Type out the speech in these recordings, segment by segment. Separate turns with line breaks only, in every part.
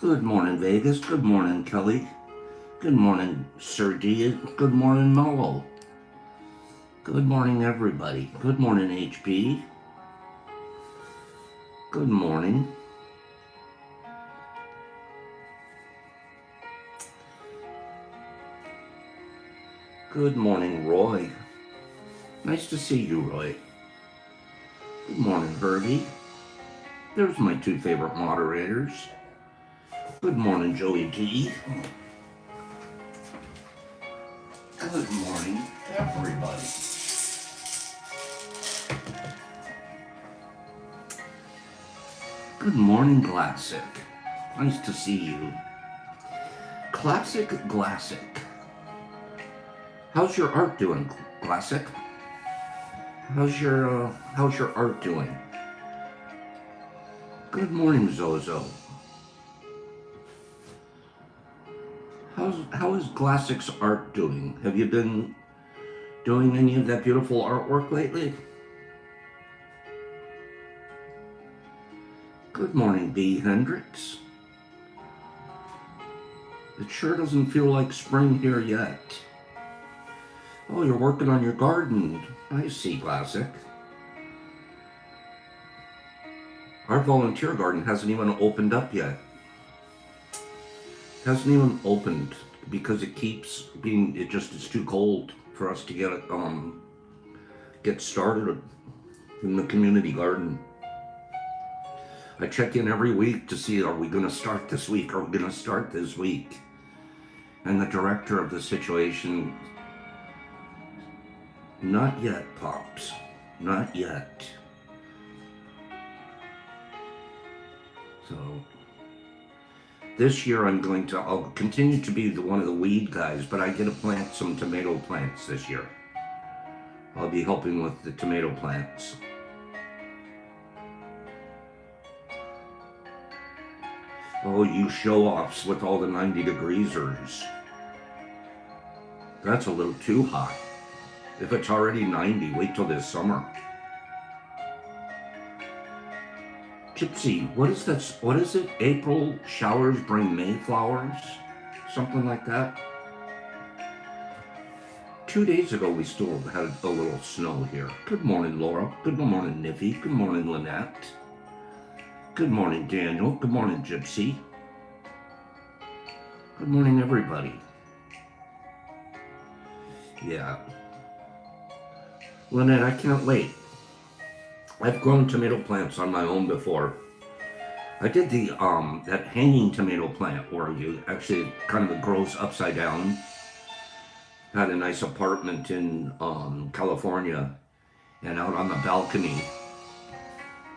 Good morning, Vegas. Good morning, Kelly. Good morning, Sir D. Good morning, Mello. Good morning, everybody. Good morning, HP. Good morning. Good morning, Roy. Nice to see you, Roy. Good morning, Herbie. There's my two favorite moderators. Good morning, Joey G. Good morning, everybody. Good morning, Classic. Nice to see you. Classic Glassic. How's your art doing, Classic? How's your art doing? Good morning, Zozo. How is Classic's art doing? Have you been doing any of that beautiful artwork lately? Good morning, B. Hendricks. It sure doesn't feel like spring here yet. Oh, you're working on your garden. I see, Classic. Our volunteer garden hasn't even opened up yet. Hasn't even opened because it keeps being, it's too cold for us to get started in the community garden. I check in every week to see, are we going to start this week? Are we going to start this week? And the director of the situation, not yet, Pops. Not yet. So this year I'll continue to be one of the weed guys, but I get to plant some tomato plants this year. I'll be helping with the tomato plants. Oh, you show-offs with all the 90 degreesers. That's a little too hot. If it's already 90, wait till this summer. Gypsy, what is this? What is it? April showers bring May flowers? Something like that? 2 days ago, we still had a little snow here. Good morning, Laura. Good morning, Niffy. Good morning, Lynette. Good morning, Daniel. Good morning, Gypsy. Good morning, everybody. Yeah. Lynette, I can't wait. I've grown tomato plants on my own before. I did the that hanging tomato plant where you actually kind of grows upside down. Had a nice apartment in California, and out on the balcony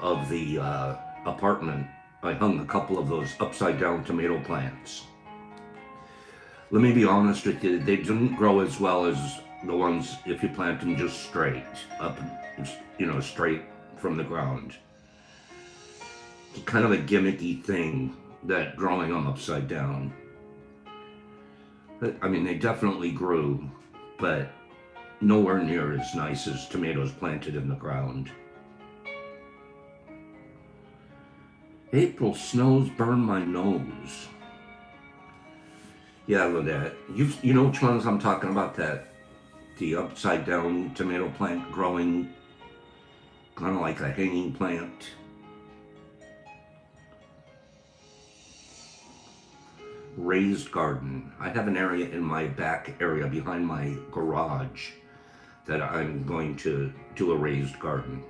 of the apartment, I hung a couple of those upside down tomato plants. Let me be honest with you, they didn't grow as well as the ones if you plant them just straight up, straight from the ground. It's kind of a gimmicky thing, that growing them upside down. But, I mean, they definitely grew, but nowhere near as nice as tomatoes planted in the ground. April snows burn my nose. Yeah, Lynette, you know which ones I'm talking about, the upside down tomato plant growing kind of like a hanging plant. Raised garden. I have an area in my back area behind my garage that I'm going to do a raised garden.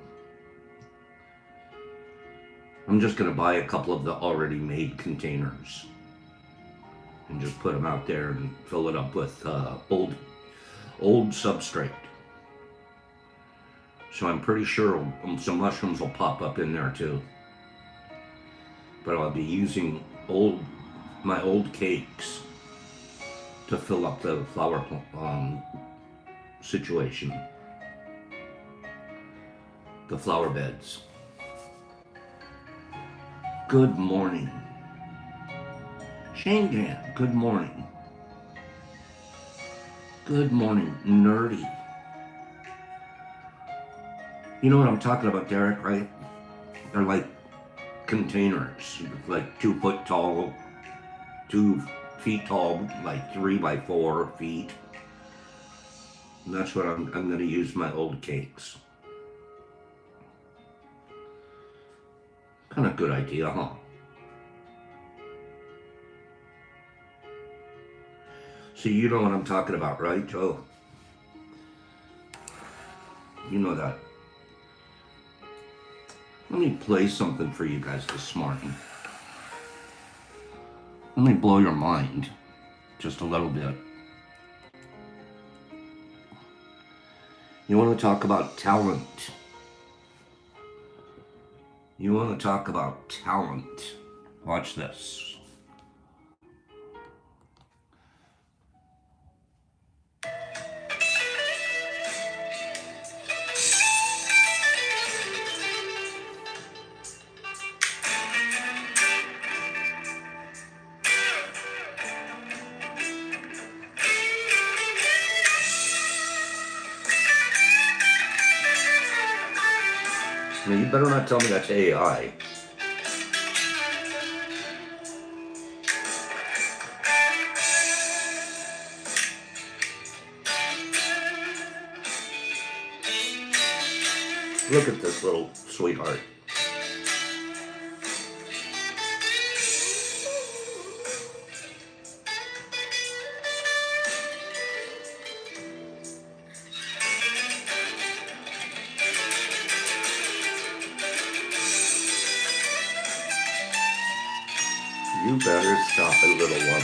I'm just going to buy a couple of the already made containers and just put them out there and fill it up with old substrate. So I'm pretty sure some mushrooms will pop up in there too. But I'll be using my old cakes to fill up the flower situation. The flower beds. Good morning. Shane Dan, good morning. Good morning, Nerdy. You know what I'm talking about, Derek, right? They're like containers, like 2 foot tall, 2 feet tall, like 3 by 4 feet. And that's what I'm going to use my old cakes. Kind of good idea, huh? So you know what I'm talking about, right, Joe? You know that. Let me play something for you guys this morning. Let me blow your mind just a little bit. You want to talk about talent? You want to talk about talent? Watch this. Now, you better not tell me that's AI. Look at this little sweetheart. You better stop it, little one.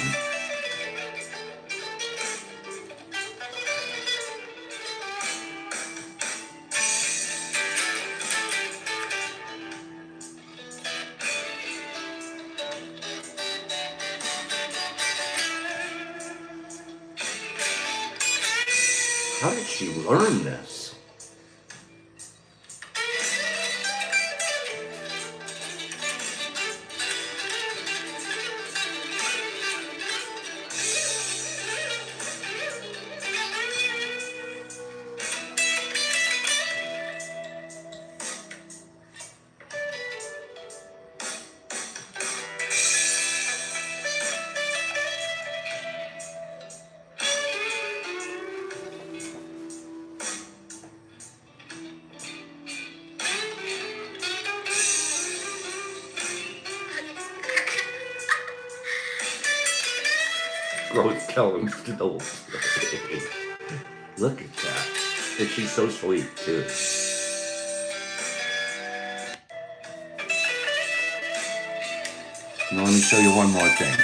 How did she learn this? Growth telling still. Look at that. And she's so sweet, too. Now, let me show you one more thing.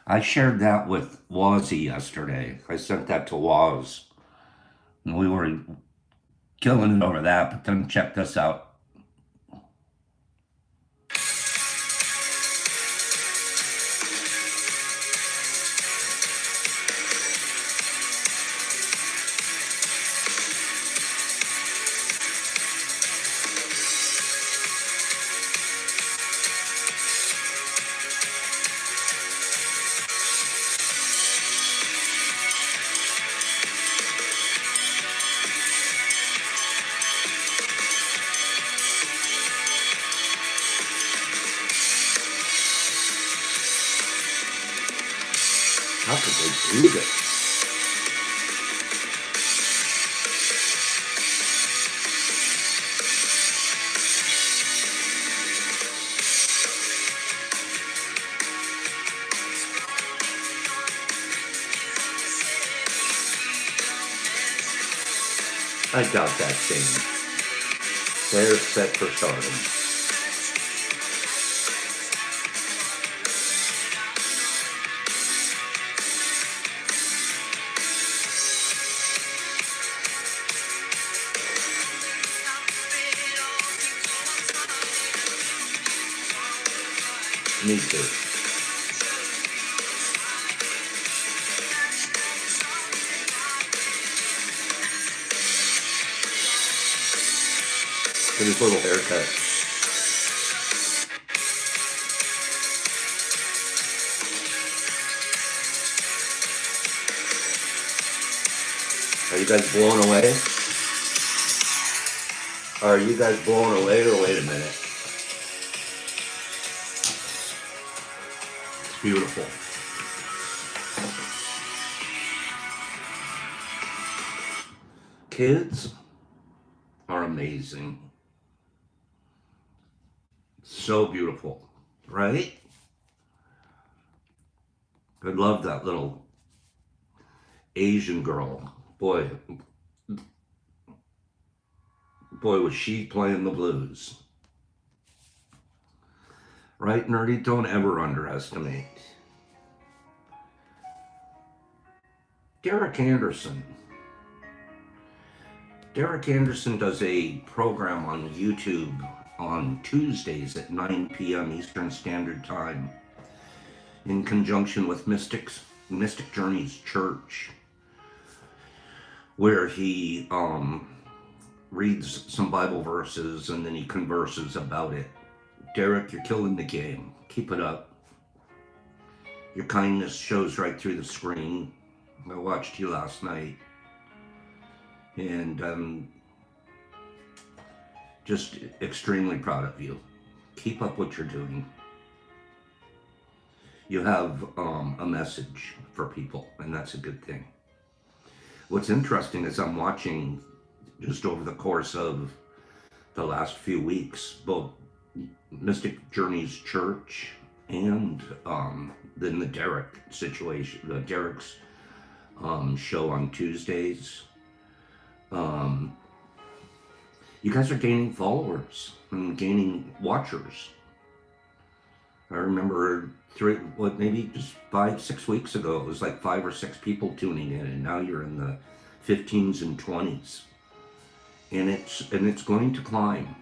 I shared that with Wazzy yesterday. I sent that to Waz. And we were killing it over that, but then check this out. How could they do this? I doubt that thing. They're set for stardom. Me too. Look at his little haircut. Are you guys blown away? Are you guys blown away, or wait a minute? Beautiful. Kids are amazing. So beautiful, right? I love that little Asian girl. Boy, was she playing the blues. Right, Nerdy? Don't ever underestimate. Derek Anderson. Derek Anderson does a program on YouTube on Tuesdays at 9 p.m. Eastern Standard Time in conjunction with Mystic Journeys Church, where he reads some Bible verses and then he converses about it. Derek, you're killing the game. Keep it up. Your kindness shows right through the screen. I watched you last night. And just extremely proud of you. Keep up what you're doing. You have a message for people, and that's a good thing. What's interesting is I'm watching just over the course of the last few weeks, both Mystic Journeys Church and then the Derek situation, the Derek's show on Tuesdays. You guys are gaining followers and gaining watchers. I remember maybe just 5-6 weeks ago, it was like 5 or 6 people tuning in, and now you're in the 15s and 20s. And it's going to climb.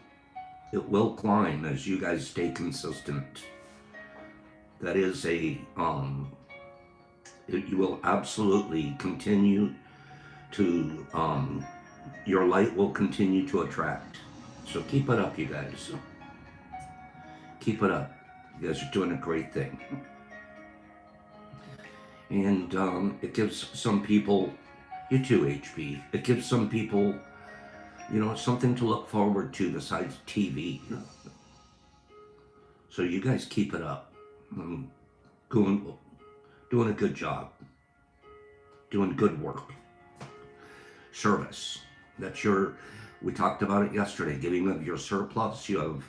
It will climb as you guys stay consistent. That is you will absolutely continue to, your light will continue to attract. So keep it up, you guys. Keep it up. You guys are doing a great thing. And it gives some people, you too, HB, it gives some people, something to look forward to besides TV. So you guys keep it up. Doing a good job. Doing good work. Service. We talked about it yesterday, giving of your surplus. You have,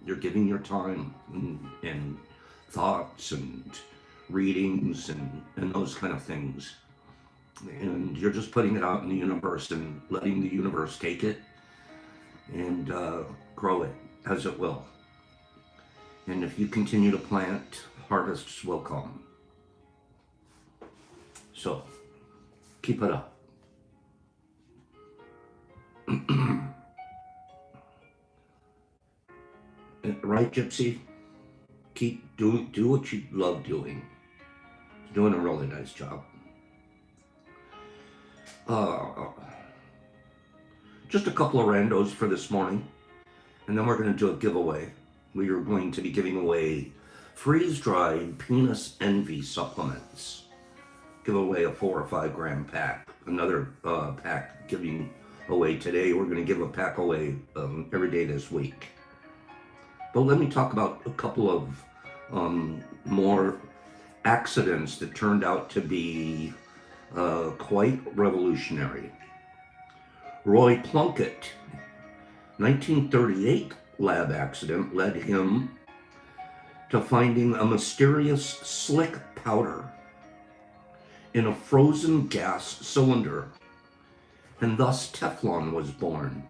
you're giving your time and thoughts and readings and those kind of things. And you're just putting it out in the universe and letting the universe take it and grow it as it will. And if you continue to plant, harvests will come. So, keep it up. Right, Gypsy? Do what you love doing. You're doing a really nice job. Just a couple of randos for this morning, and then we're going to do a giveaway. We are going to be giving away freeze-dried Penis Envy supplements. Give away a 4 or 5 gram pack. Another pack giving away today. We're going to give a pack away every day this week. But let me talk about a couple of more accidents that turned out to be quite revolutionary. Roy Plunkett, 1938 lab accident led him to finding a mysterious slick powder in a frozen gas cylinder, and thus Teflon was born.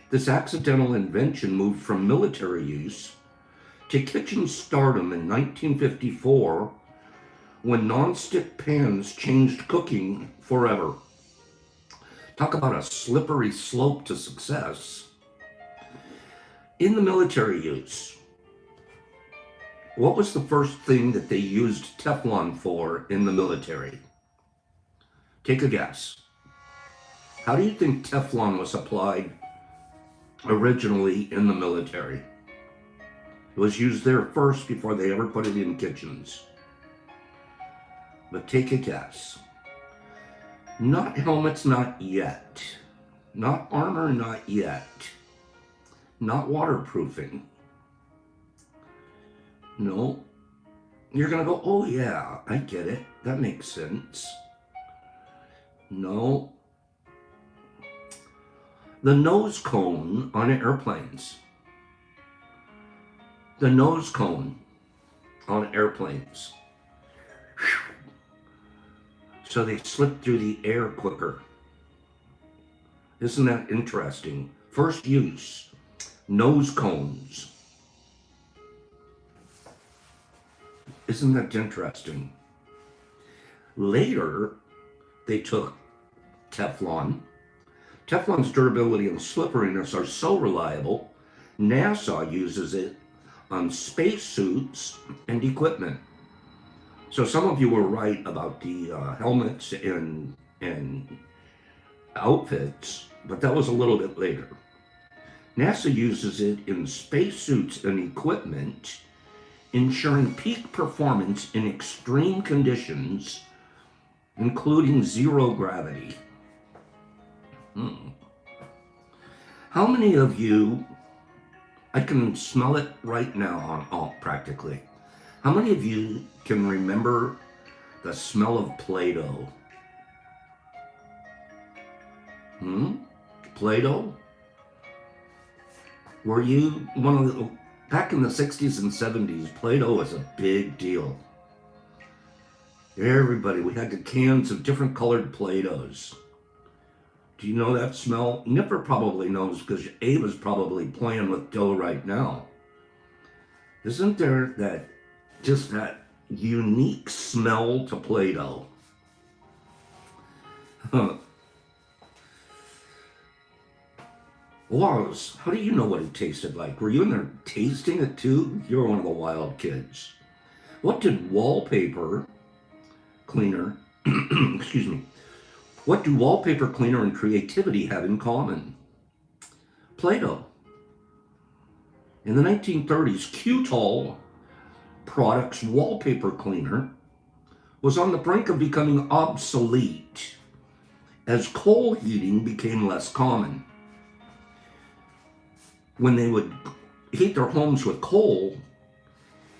This accidental invention moved from military use to kitchen stardom in 1954 when non-stick pans changed cooking forever. Talk about a slippery slope to success. In the military use, what was the first thing that they used Teflon for in the military? Take a guess. How do you think Teflon was applied originally in the military? It was used there first before they ever put it in kitchens. But take a guess. Not helmets, not yet. Not armor, not yet. Not waterproofing. No. You're going to go, oh yeah, I get it. That makes sense. No. The nose cone on airplanes. The nose cone on airplanes. So they slip through the air quicker. Isn't that interesting? First use, nose cones. Isn't that interesting? Later, they took Teflon. Teflon's durability and slipperiness are so reliable, NASA uses it on spacesuits and equipment. So some of you were right about the helmets and outfits, but that was a little bit later. NASA uses it in spacesuits and equipment, ensuring peak performance in extreme conditions, including zero gravity. How many of you, I can smell it right now on practically. How many of you can remember the smell of Play-Doh? Play-Doh? Were you one of the, back in the 60s and 70s, Play-Doh was a big deal. Everybody, we had the cans of different colored Play-Dohs. Do you know that smell? Nipper probably knows because Ava's probably playing with dough right now. Isn't there that unique smell to Play-Doh? Laws, how do you know what it tasted like? Were you in there tasting it too? You're one of the wild kids. What did wallpaper cleaner, excuse me, what do wallpaper cleaner and creativity have in common? Play-Doh. In the 1930s, Q-Tol Products wallpaper cleaner was on the brink of becoming obsolete as coal heating became less common. When they would heat their homes with coal,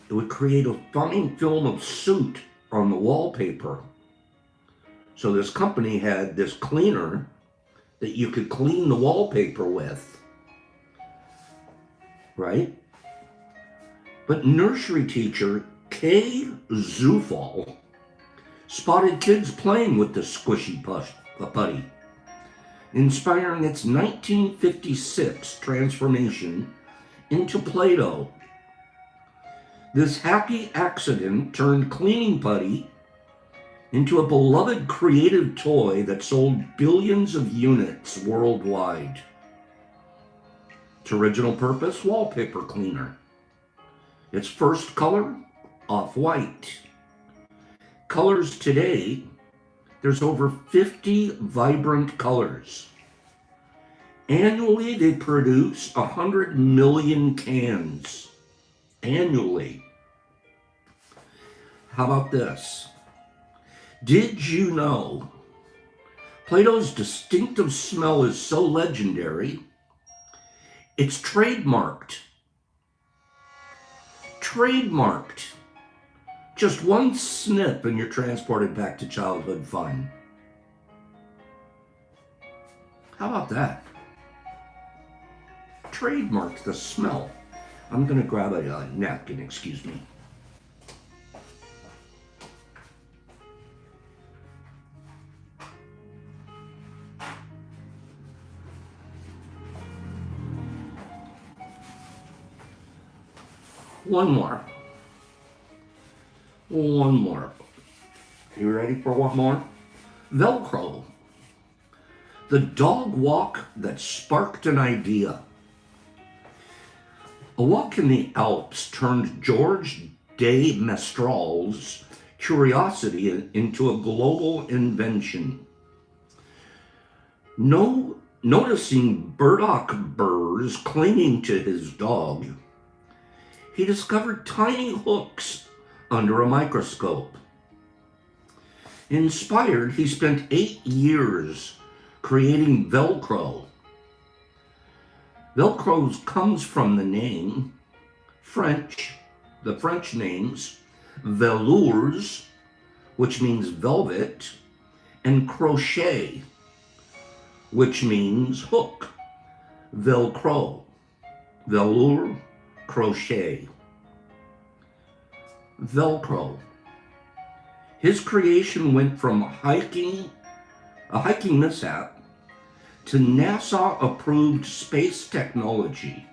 it would create a fine film of soot on the wallpaper. So this company had this cleaner that you could clean the wallpaper with, right? But nursery teacher Kay Zufall spotted kids playing with the squishy putty, inspiring its 1956 transformation into Play-Doh. This happy accident turned cleaning putty into a beloved creative toy that sold billions of units worldwide. Its original purpose, wallpaper cleaner. Its first color, off-white. Colors today, there's over 50 vibrant colors. Annually, they produce 100 million cans. Annually. How about this? Did you know Play-Doh's distinctive smell is so legendary, it's trademarked. Trademarked. Just one snip and you're transported back to childhood fun. How about that? Trademarked the smell. I'm going to grab a napkin, excuse me. One more. You ready for one more? Velcro. The dog walk that sparked an idea. A walk in the Alps turned George de Mestral's curiosity into a global invention. Noticing burdock burrs clinging to his dog, he discovered tiny hooks under a microscope. Inspired, he spent 8 years creating Velcro. Velcro comes from the name, the French names, velours, which means velvet, and crochet, which means hook. Velcro, velour, crochet. Velcro. His creation went from a hiking mishap to NASA-approved space technology.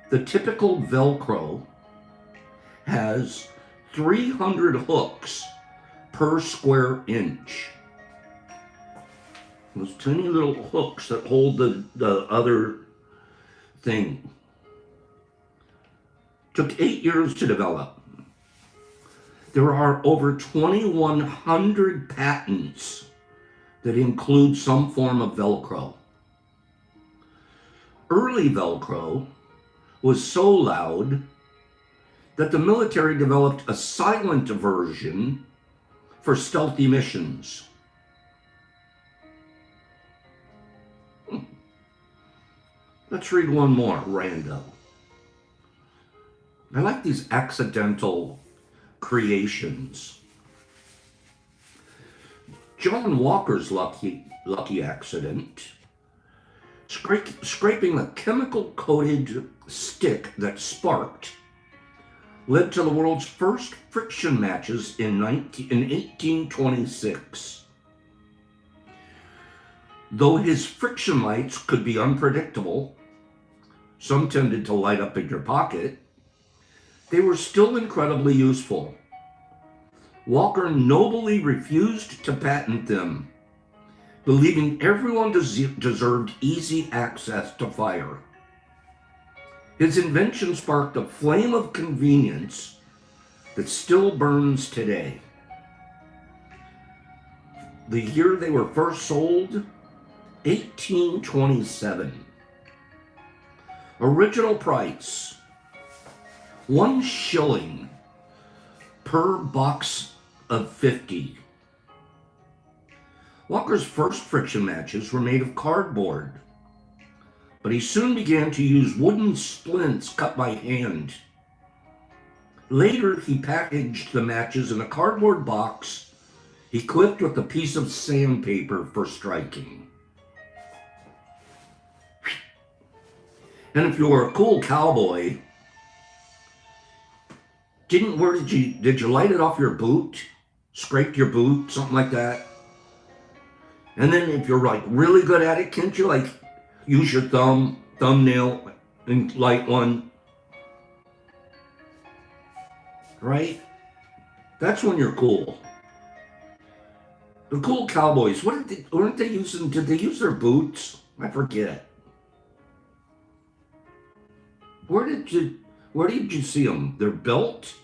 The typical Velcro has 300 hooks per square inch. Those tiny little hooks that hold the other thing. Took 8 years to develop. There are over 2,100 patents that include some form of Velcro. Early Velcro was so loud that the military developed a silent version for stealthy missions. Let's read one more, rando. I like these accidental creations. John Walker's lucky accident, scraping a chemical-coated stick that sparked, led to the world's first friction matches in 1826. Though his friction lights could be unpredictable, some tended to light up in your pocket, they were still incredibly useful. Walker nobly refused to patent them, believing everyone deserved easy access to fire. His invention sparked a flame of convenience that still burns today. The year they were first sold, 1827. Original price, 1 shilling per box of 50. Walker's first friction matches were made of cardboard, but he soon began to use wooden splints cut by hand. Later, he packaged the matches in a cardboard box equipped with a piece of sandpaper for striking. And if you were a cool cowboy, did you light it off your boot? Scraped your boot, something like that? And then if you're like really good at it, can't you like use your thumbnail and light one? Right? That's when you're cool. The cool cowboys, did they use their boots? I forget. Where did you see them? Their belt?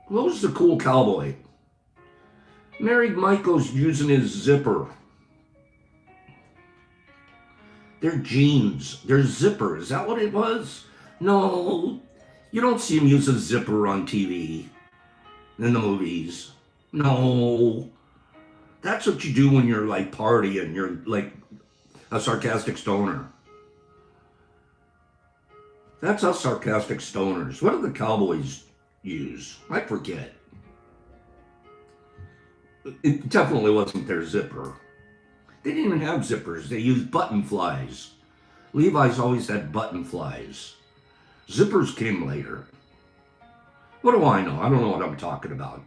What was the cool cowboy? Married Michael's using his zipper. Their jeans, their zipper, is that what it was? No, you don't see him use a zipper on TV in the movies. No, that's what you do when you're like partying, you're like a sarcastic stoner. That's us sarcastic stoners. What do the cowboys use? I forget. It definitely wasn't their zipper. They didn't even have zippers. They used button flies. Levi's always had button flies. Zippers came later. What do I know? I don't know what I'm talking about.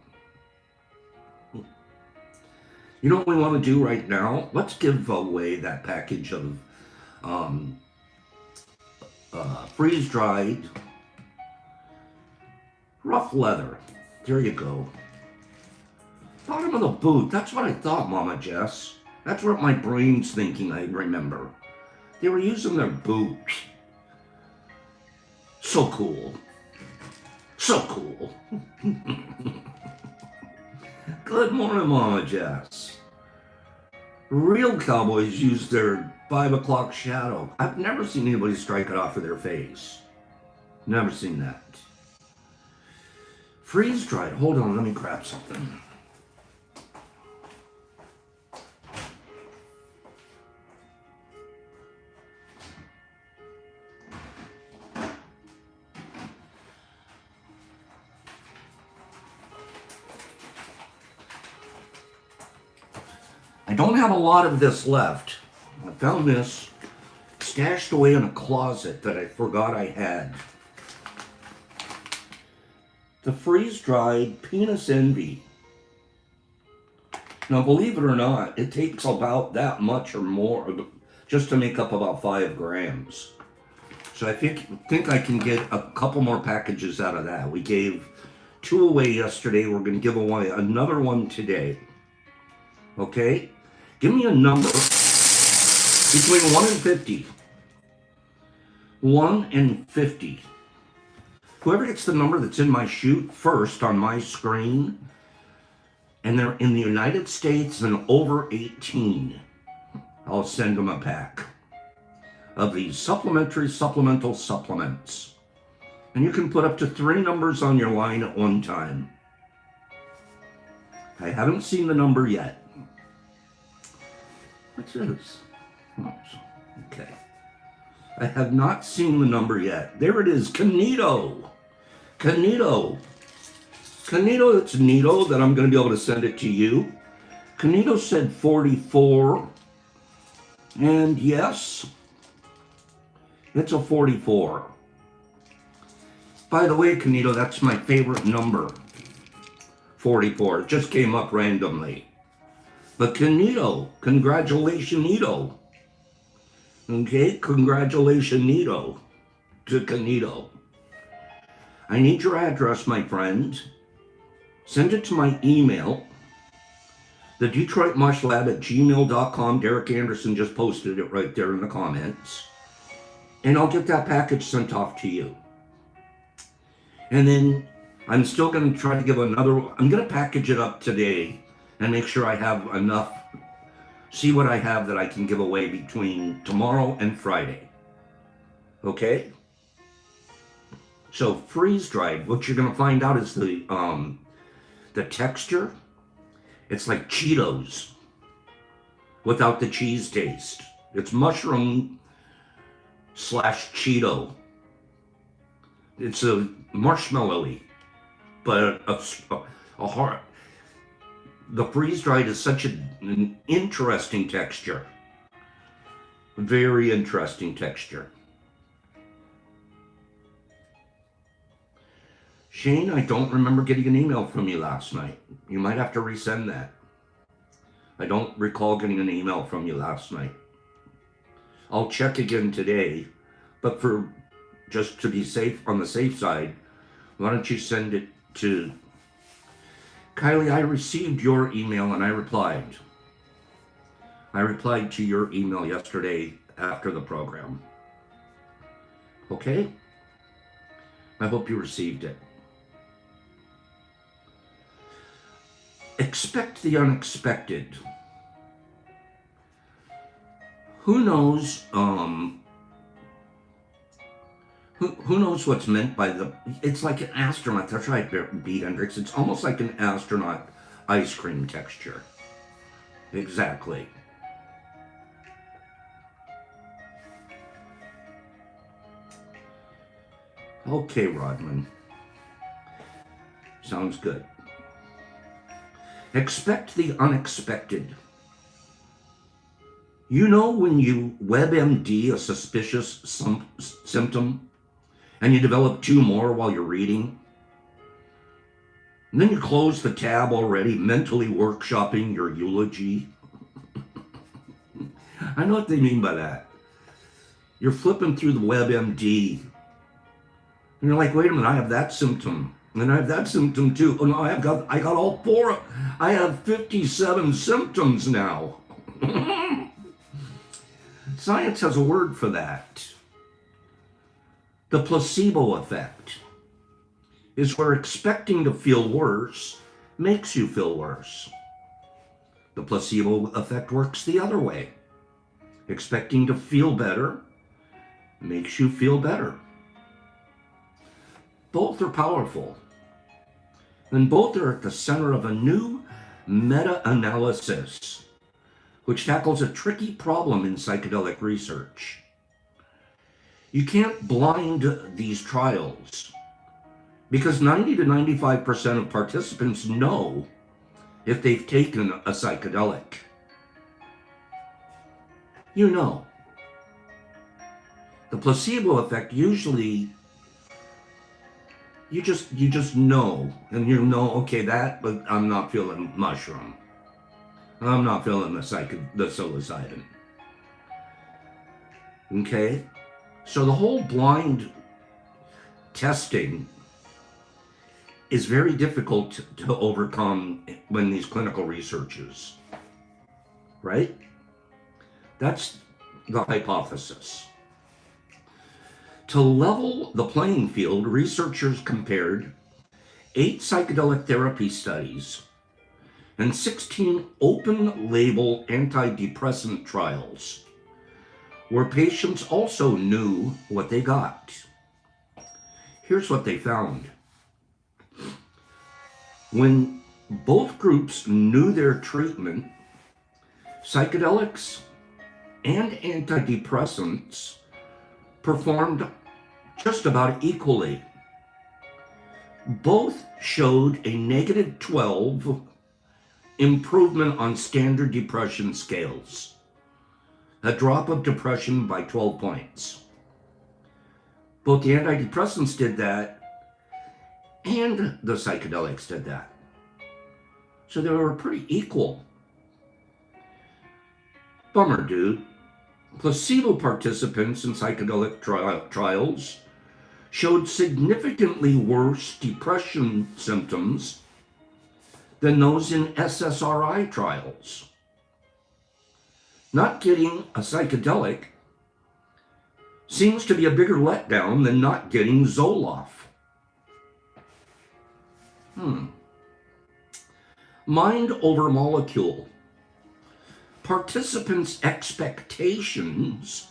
You know what we want to do right now? Let's give away that package of freeze-dried rough leather. There you go. Bottom of the boot. That's what I thought, Mama Jess. That's what my brain's thinking, I remember. They were using their boots. So cool. So cool. Good morning, Mama Jess. Real cowboys use their 5 o'clock shadow. I've never seen anybody strike it off of their face. Never seen that. Freeze-dried. Hold on, let me grab something. don't have a lot of this left. I found this stashed away in a closet that I forgot I had. The freeze-dried Penis Envy. Now, believe it or not, it takes about that much or more just to make up about 5 grams. So I think I can get a couple more packages out of that. We gave 2 away yesterday. We're going to give away another one today. Okay? Give me a number between 1 and 50. 1 and 50. Whoever gets the number that's in my chute first on my screen, and they're in the United States and over 18, I'll send them a pack of these supplemental supplements. And you can put up to 3 numbers on your line at one time. I haven't seen the number yet. What's this? Oops. Okay. I have not seen the number yet. There it is, Canito. Canito, it's Nito that I'm going to be able to send it to you. Canito said 44. And yes, it's a 44. By the way, Canito, that's my favorite number. 44. It just came up randomly. But Canito, congratulations, Nito. Okay, congratulations, Nito, to Canito. I need your address, my friend. Send it to my email, the DetroitMushLab@gmail.com. Derek Anderson just posted it right there in the comments. And I'll get that package sent off to you. And then I'm still going to try to give another, I'm going to package it up today and make sure I have enough, see what I have that I can give away between tomorrow and Friday. Okay? So freeze-dried, what you're going to find out is the texture. It's like Cheetos without the cheese taste. It's mushroom / Cheeto. It's a marshmallowy, but a hard. The freeze-dried is such an interesting texture. Very interesting texture. Shane, I don't remember getting an email from you last night. You might have to resend that. I don't recall getting an email from you last night. I'll check again today, but for just to be safe, on the safe side, why don't you send it to Kylie? I received your email and I replied. I replied to your email yesterday after the program. Okay? I hope you received it. Expect the unexpected. Who knows? Who knows what's meant by the? It's like an astronaut. That's right, B. Hendricks. It's almost like an astronaut ice cream texture. Exactly. Okay, Rodman. Sounds good. Expect the unexpected. You know when you WebMD a suspicious symptom and you develop 2 more while you're reading? And then you close the tab already, mentally workshopping your eulogy. I know what they mean by that. You're flipping through the WebMD and you're like, wait a minute, I have that symptom. And I have that symptom too. Oh no, I got all 4. I have 57 symptoms now. Science has a word for that. The placebo effect is where expecting to feel worse makes you feel worse. The placebo effect works the other way. Expecting to feel better makes you feel better. Both are powerful. And both are at the center of a new meta-analysis, which tackles a tricky problem in psychedelic research. You can't blind these trials because 90 to 95% of participants know if they've taken a psychedelic. you know. The placebo effect usually you just know, and you know, okay, that, but I'm not feeling mushroom. I'm not feeling the psilocybin. Okay? So the whole blind testing is very difficult to overcome when these clinical researches, right? That's the hypothesis. To level the playing field, researchers compared 8 psychedelic therapy studies and 16 open-label antidepressant trials, where patients also knew what they got. Here's what they found. When both groups knew their treatment, psychedelics and antidepressants performed just about equally. Both showed a negative 12 improvement on standard depression scales, a drop of depression by 12 points. Both the antidepressants did that, and the psychedelics did that. So they were pretty equal. Bummer, dude. Placebo participants in psychedelic trials showed significantly worse depression symptoms than those in SSRI trials. Not getting a psychedelic seems to be a bigger letdown than not getting Zoloft. Mind over molecule. Participants' expectations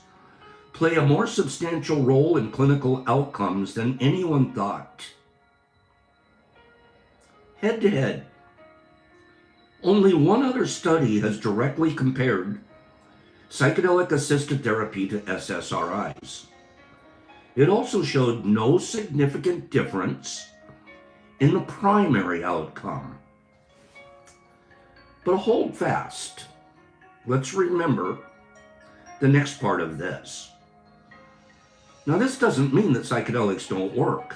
play a more substantial role in clinical outcomes than anyone thought. Head to head, only one other study has directly compared psychedelic-assisted therapy to SSRIs. It also showed no significant difference in the primary outcome. But hold fast. Let's remember the next part of this. Now, this doesn't mean that psychedelics don't work.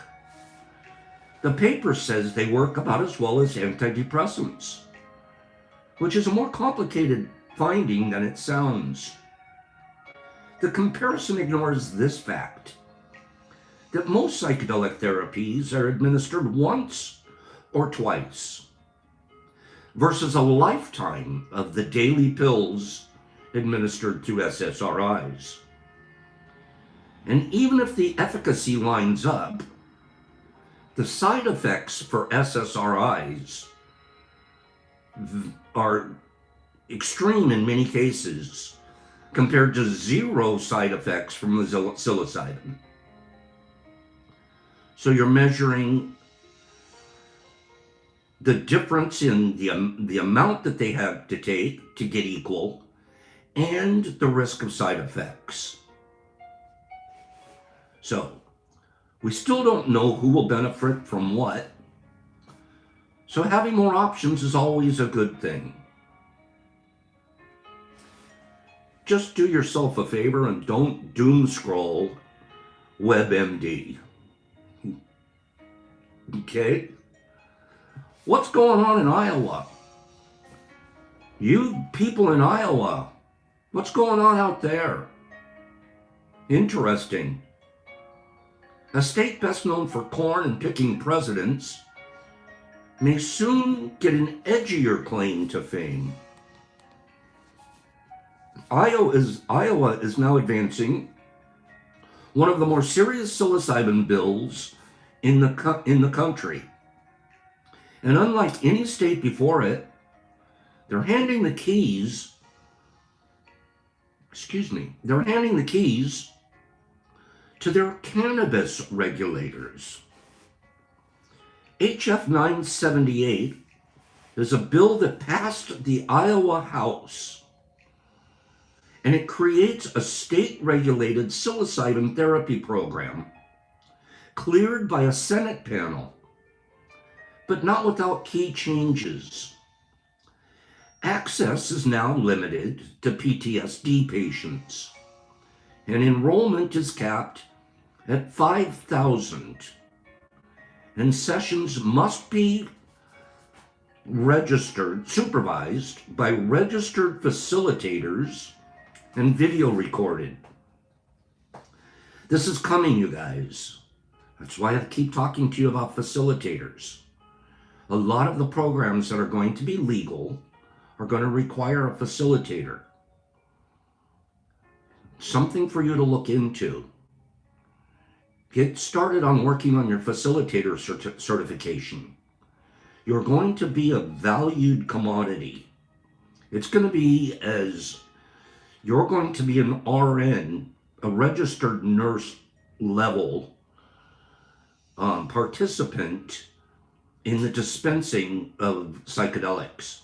The paper says they work about as well as antidepressants, which is a more complicated finding than it sounds. The comparison ignores this fact, that most psychedelic therapies are administered once or twice, versus a lifetime of the daily pills administered through SSRIs. And even if the efficacy lines up, the side effects for SSRIs are extreme in many cases, compared to 0 side effects from the psilocybin. So you're measuring the difference in the amount that they have to take to get equal, and the risk of side effects. So we still don't know who will benefit from what. So having more options is always a good thing. Just do yourself a favor and don't doom scroll WebMD. Okay? What's going on in Iowa? You people in Iowa, what's going on out there? Interesting. A state best known for corn and picking presidents may soon get an edgier claim to fame. Iowa is now advancing one of the more serious psilocybin bills in the country. And unlike any state before it, they're handing the keys to their cannabis regulators. HF 978 is a bill that passed the Iowa House, and it creates a state-regulated psilocybin therapy program cleared by a Senate panel, but not without key changes. Access is now limited to PTSD patients, and enrollment is capped at 5,000, and sessions must be supervised by registered facilitators and video recorded. This is coming, you guys. That's why I keep talking to you about facilitators. A lot of the programs that are going to be legal are going to require a facilitator. Something for you to look into. Get started on working on your facilitator certification. You're going to be a valued commodity. It's going to be you're going to be an RN, a registered nurse level participant in the dispensing of psychedelics.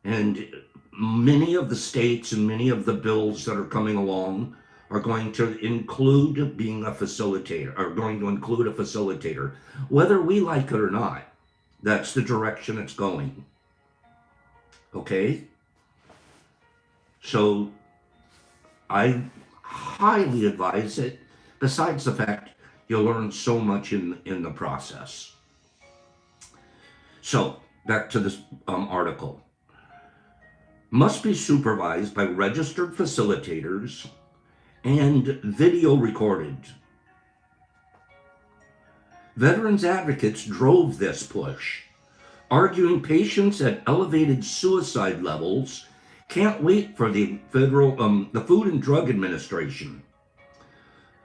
And many of the states and many of the bills that are coming along are going to include being a facilitator, are going to include a facilitator, whether we like it or not. That's the direction it's going. Okay? So I highly advise it, besides the fact you'll learn so much in the process. So, back to this article. Must be supervised by registered facilitators and video recorded. Veterans advocates drove this push, arguing patients at elevated suicide levels can't wait for the the Food and Drug Administration.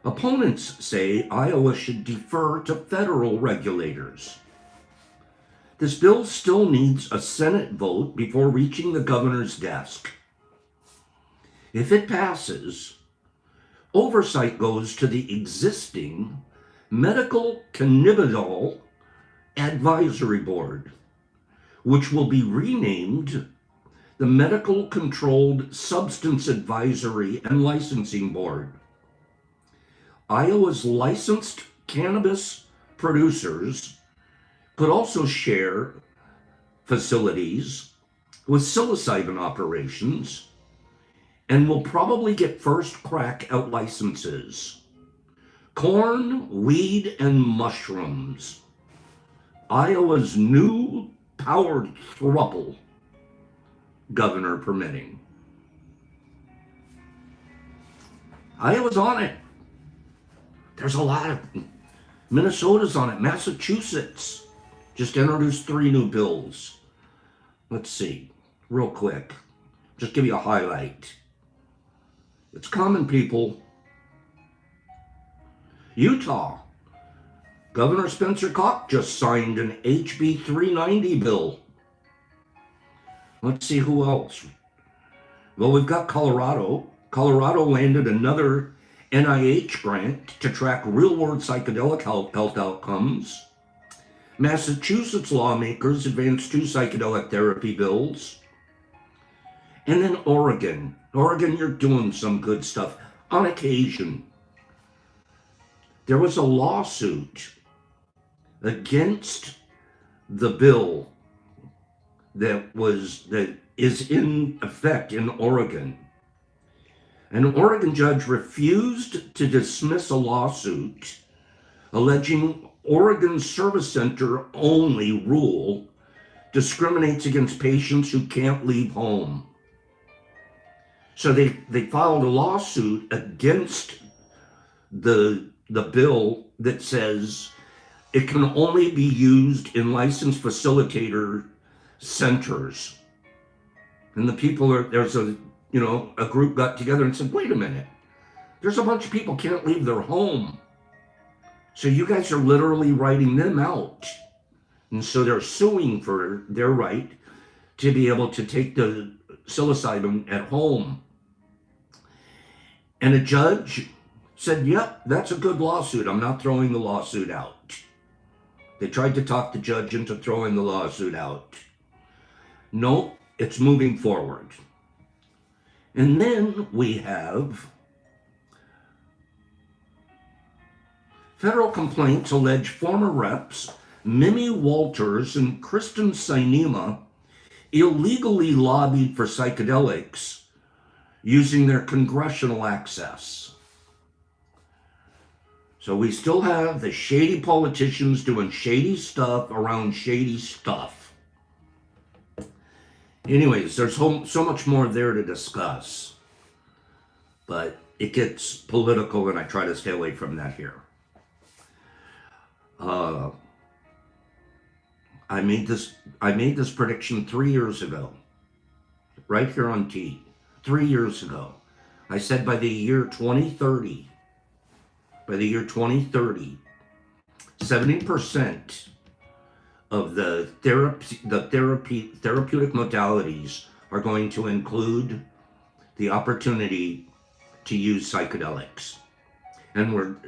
Opponents say Iowa should defer to federal regulators. This bill still needs a Senate vote before reaching the governor's desk. If it passes, oversight goes to the existing Medical Cannabinoid Advisory Board, which will be renamed the Medical Controlled Substance Advisory and Licensing Board. Iowa's licensed cannabis producers could also share facilities with psilocybin operations and will probably get first crack at licenses. Corn, weed, and mushrooms. Iowa's new powered throuple, governor permitting. Iowa's on it. There's a lot of Minnesota's on it. Massachusetts just introduced 3 new bills. Let's see, real quick. Just give you a highlight. It's coming, people. Utah. Governor Spencer Cox just signed an HB 390 bill. Let's see who else. Well, we've got Colorado. Colorado landed another NIH grant to track real-world psychedelic health outcomes. Massachusetts lawmakers advanced 2 psychedelic therapy bills. And then Oregon. Oregon, you're doing some good stuff on occasion. There was a lawsuit against the bill that is in effect in Oregon. An Oregon judge refused to dismiss a lawsuit alleging Oregon's service center only rule discriminates against patients who can't leave home. So they filed a lawsuit against the bill that says it can only be used in licensed facilitator centers. And the people there's a group got together and said, wait a minute, there's a bunch of people can't leave their home. So you guys are literally writing them out. And so they're suing for their right to be able to take the psilocybin at home. And a judge said, yep, that's a good lawsuit. I'm not throwing the lawsuit out. They tried to talk the judge into throwing the lawsuit out. No, it's moving forward. And then we have federal complaints allege former reps Mimi Walters and Kristen Sinema illegally lobbied for psychedelics using their congressional access. So we still have the shady politicians doing shady stuff around shady stuff. Anyways, there's so much more there to discuss, but it gets political and I try to stay away from that here. I made this prediction 3 years ago, right here on T. 3 years ago. I said by the year 2030, 70% of the therapeutic modalities are going to include the opportunity to use psychedelics. And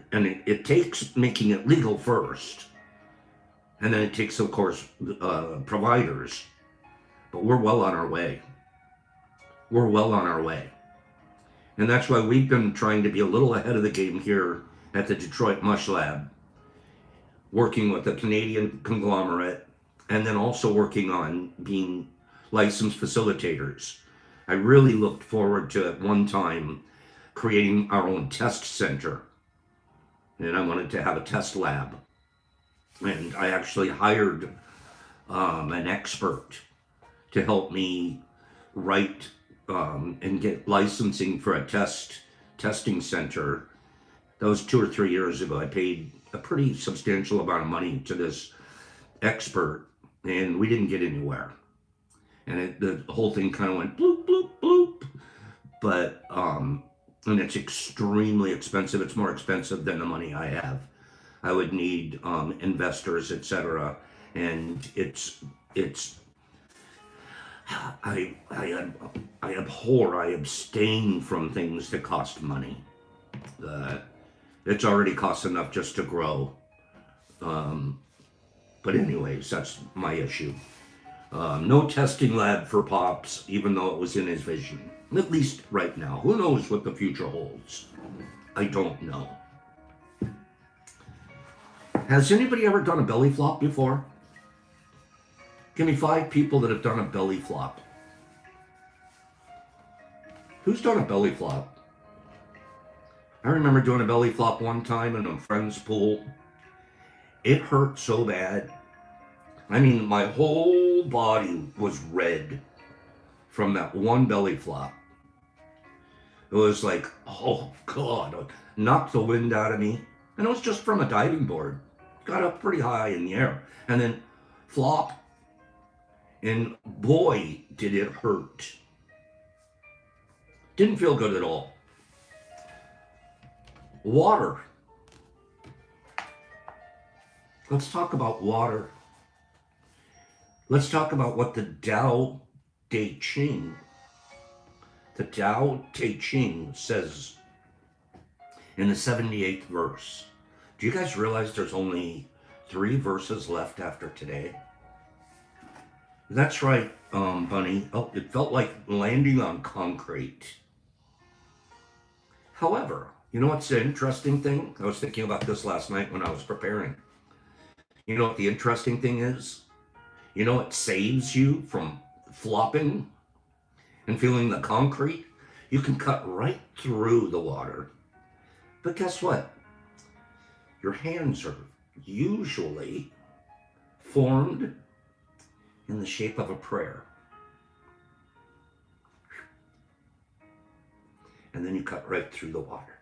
it takes making it legal first. And then it takes, of course, providers. But we're well on our way. We're well on our way. And that's why we've been trying to be a little ahead of the game here at the Detroit Mush Lab, working with a Canadian conglomerate, and then also working on being licensed facilitators. I really looked forward to, at one time, creating our own test center. And I wanted to have a test lab. And I actually hired an expert to help me write and get licensing for a testing center. That was 2 or 3 years ago. I paid a pretty substantial amount of money to this expert, and we didn't get anywhere. And the whole thing kind of went bloop, bloop, bloop. But, and it's extremely expensive. It's more expensive than the money I have. I would need investors, etc. And I abhor, I abstain from things that cost money. It's already cost enough just to grow. But anyways, that's my issue. No testing lab for Pops, even though it was in his vision. At least right now. Who knows what the future holds? I don't know. Has anybody ever done a belly flop before? Give me 5 people that have done a belly flop. Who's done a belly flop? I remember doing a belly flop one time in a friend's pool. It hurt so bad. I mean, my whole body was red from that one belly flop. It was like, oh God, it knocked the wind out of me. And it was just from a diving board. Got up pretty high in the air. And then flop. And boy, did it hurt. Didn't feel good at all. Water. Let's talk about water. Let's talk about what the Tao Te Ching says in the 78th verse. Do you guys realize there's only 3 verses left after today? That's right, Bunny. Oh, it felt like landing on concrete. However, you know what's the interesting thing? I was thinking about this last night when I was preparing. You know what the interesting thing is? You know what saves you from flopping and feeling the concrete? You can cut right through the water. But guess what? Your hands are usually formed in the shape of a prayer. And then you cut right through the water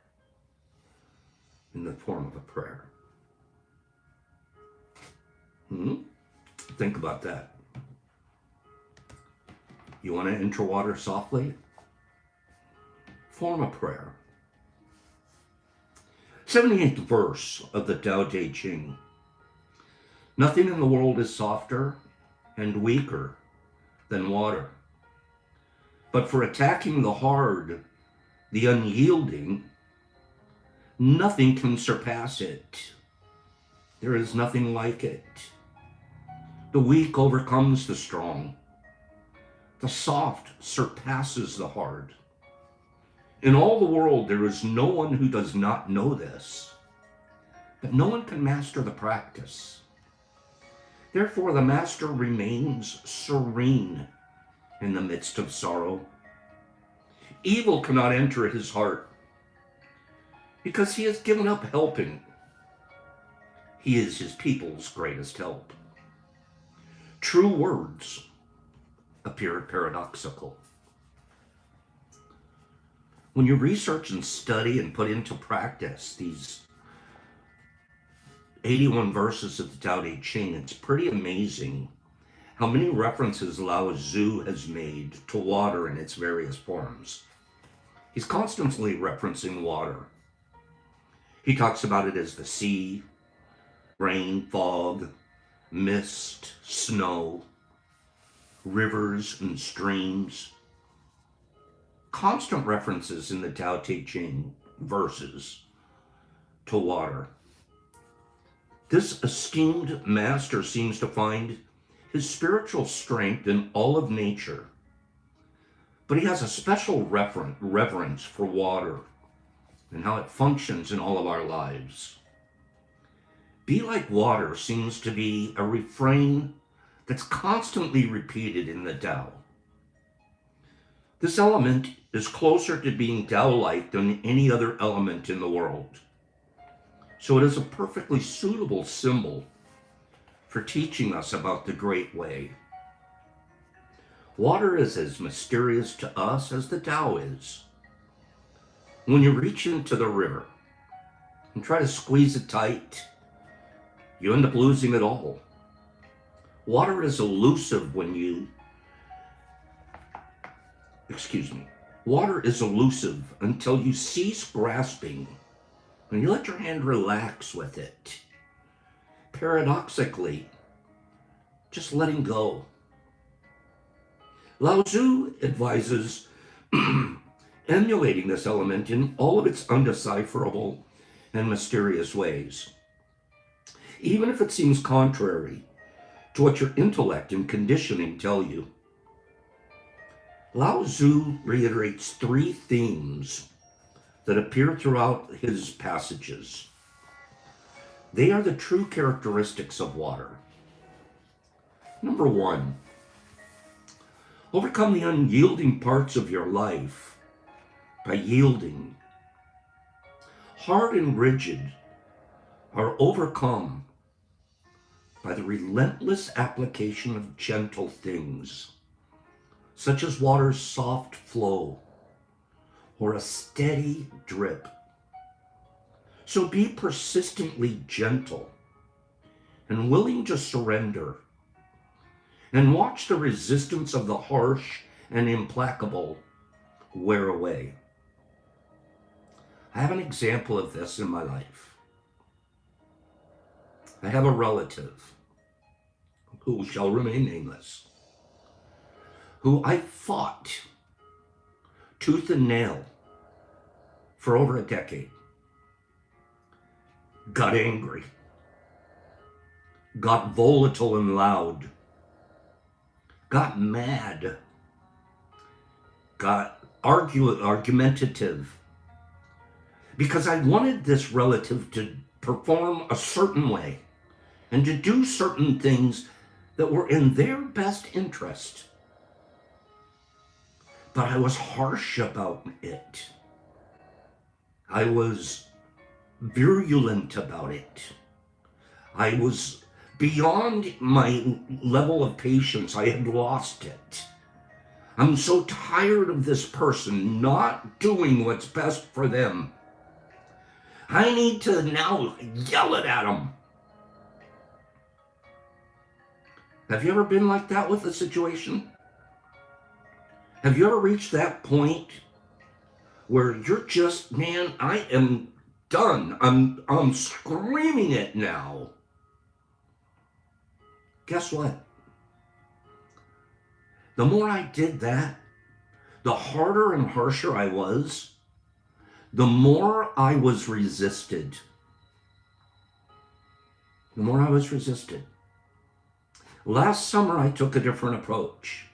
in the form of a prayer. Think about that. You want to enter water softly? Form a prayer. 78th verse of the Tao Te Ching. Nothing in the world is softer and weaker than water. But for attacking the hard, the unyielding, nothing can surpass it. There is nothing like it. The weak overcomes the strong. The soft surpasses the hard. In all the world, there is no one who does not know this, but no one can master the practice. Therefore, the master remains serene in the midst of sorrow. Evil cannot enter his heart because he has given up helping. He is his people's greatest help. True words appear paradoxical. When you research and study and put into practice these 81 verses of the Tao Te Ching, it's pretty amazing how many references Lao Tzu has made to water in its various forms. He's constantly referencing water. He talks about it as the sea, rain, fog, mist, snow, rivers and streams. Constant references in the Tao Te Ching verses to water. This esteemed master seems to find his spiritual strength in all of nature, but he has a special reverence for water and how it functions in all of our lives. Be like water seems to be a refrain that's constantly repeated in the Tao. This element is closer to being Tao-like than any other element in the world. So it is a perfectly suitable symbol for teaching us about the Great Way. Water is as mysterious to us as the Tao is. When you reach into the river and try to squeeze it tight, you end up losing it all. Water is elusive Water is elusive until you cease grasping and you let your hand relax with it. Paradoxically, just letting go. Lao Tzu advises emulating this element in all of its undecipherable and mysterious ways, even if it seems contrary to what your intellect and conditioning tell you. Lao Tzu reiterates three themes that appear throughout his passages. They are the true characteristics of water. Number one, overcome the unyielding parts of your life by yielding. Hard and rigid are overcome by the relentless application of gentle things, such as water's soft flow or a steady drip. So be persistently gentle and willing to surrender, and watch the resistance of the harsh and implacable wear away. I have an example of this in my life. I have a relative who shall remain nameless, who I fought tooth and nail for over a decade. Got angry, got volatile and loud, got mad, got argumentative, because I wanted this relative to perform a certain way and to do certain things that were in their best interest. But I was harsh about it. I was virulent about it. I was beyond my level of patience. I had lost it. I'm so tired of this person not doing what's best for them. I need to now yell it at them. Have you ever been like that with a situation? Have you ever reached that point where you're just, man, I am done. I'm screaming it now. Guess what? The more I did that, the harder and harsher I was, the more I was resisted. The more I was resisted. Last summer, I took a different approach.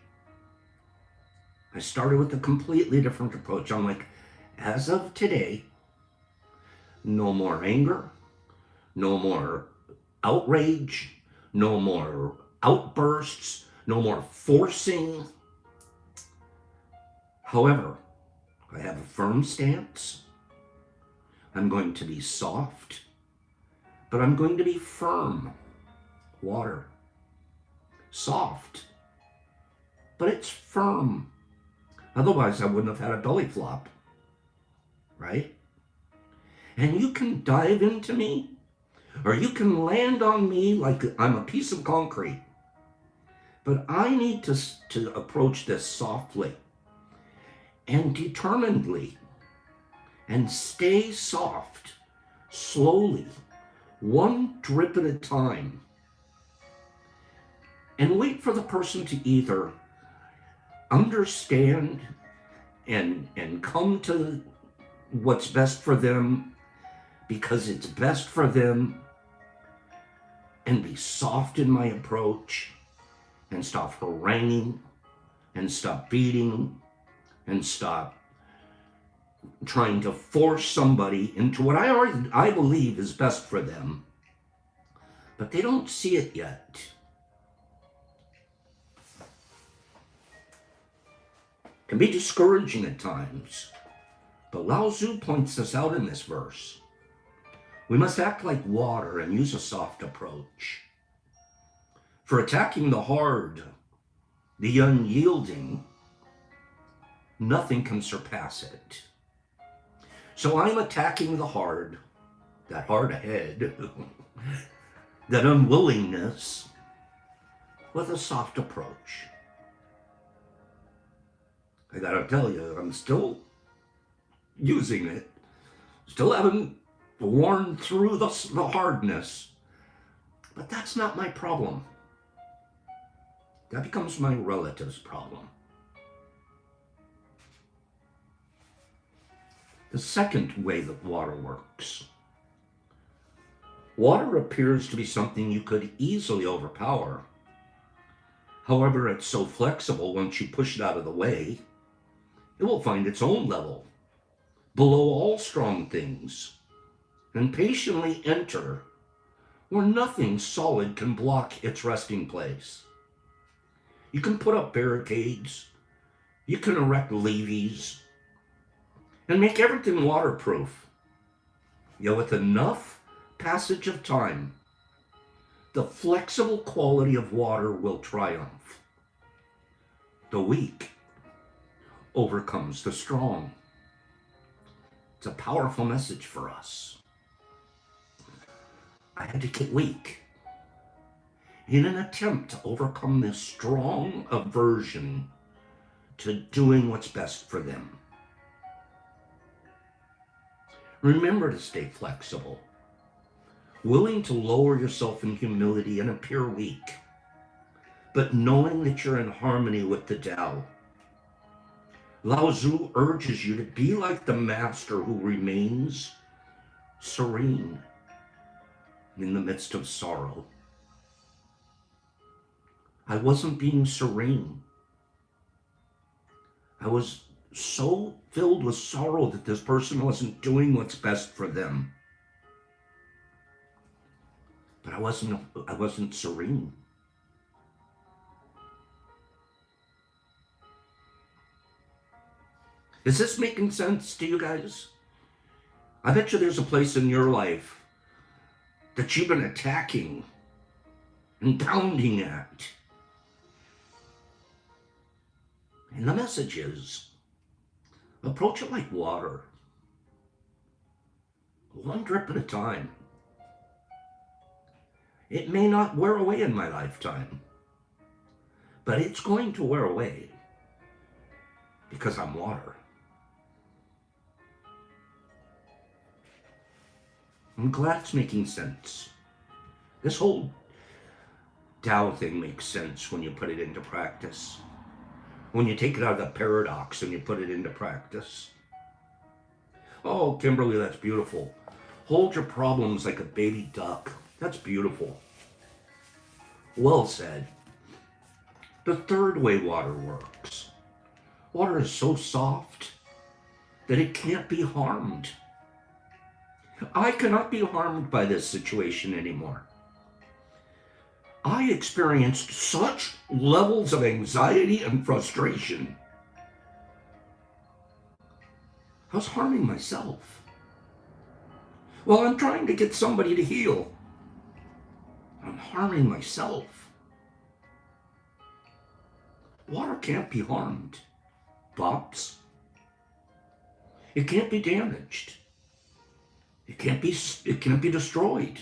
I started with a completely different approach. I'm like, as of today, no more anger, no more outrage, no more outbursts, no more forcing. However, I have a firm stance. I'm going to be soft, but I'm going to be firm. Water. Soft, but it's firm. Otherwise, I wouldn't have had a belly flop, right? And you can dive into me, or you can land on me like I'm a piece of concrete. But I need to approach this softly and determinedly and stay soft, slowly, one drip at a time, and wait for the person to either understand and come to what's best for them because it's best for them, and be soft in my approach, and stop haranguing, and stop beating, and stop trying to force somebody into what I believe is best for them, but they don't see it yet. It can be discouraging at times, but Lao Tzu points this out in this verse. We must act like water and use a soft approach. For attacking the hard, the unyielding, nothing can surpass it. So I'm attacking the hard, that hard head, that unwillingness, with a soft approach. I gotta tell you, I'm still using it, still haven't worn through the hardness, but that's not my problem. That becomes my relative's problem. The second way that water works. Water appears to be something you could easily overpower. However, it's so flexible once you push it out of the way, it will find its own level, below all strong things, and patiently enter where nothing solid can block its resting place. You can put up barricades, you can erect levees, and make everything waterproof. Yet with enough passage of time, the flexible quality of water will triumph. The weak overcomes the strong. It's a powerful message for us. I had to get weak in an attempt to overcome this strong aversion to doing what's best for them. Remember to stay flexible, willing to lower yourself in humility and appear weak, but knowing that you're in harmony with the Tao. Lao Tzu urges you to be like the master who remains serene in the midst of sorrow. I wasn't being serene. I was so filled with sorrow that this person wasn't doing what's best for them. But I wasn't serene. Is this making sense to you guys? I bet you there's a place in your life that you've been attacking and pounding at. And the message is, approach it like water, one drip at a time. It may not wear away in my lifetime, but it's going to wear away because I'm water. I'm glad it's making sense. This whole Tao thing makes sense when you put it into practice. When you take it out of the paradox and you put it into practice. Oh, Kimberly, that's beautiful. Hold your problems like a baby duck. That's beautiful. Well said. The third way water works. Water is so soft that it can't be harmed. I cannot be harmed by this situation anymore. I experienced such levels of anxiety and frustration I was harming myself. Well, I'm trying to get somebody to heal. I'm harming myself. Water can't be harmed, Pops. It can't be damaged. It can't be destroyed.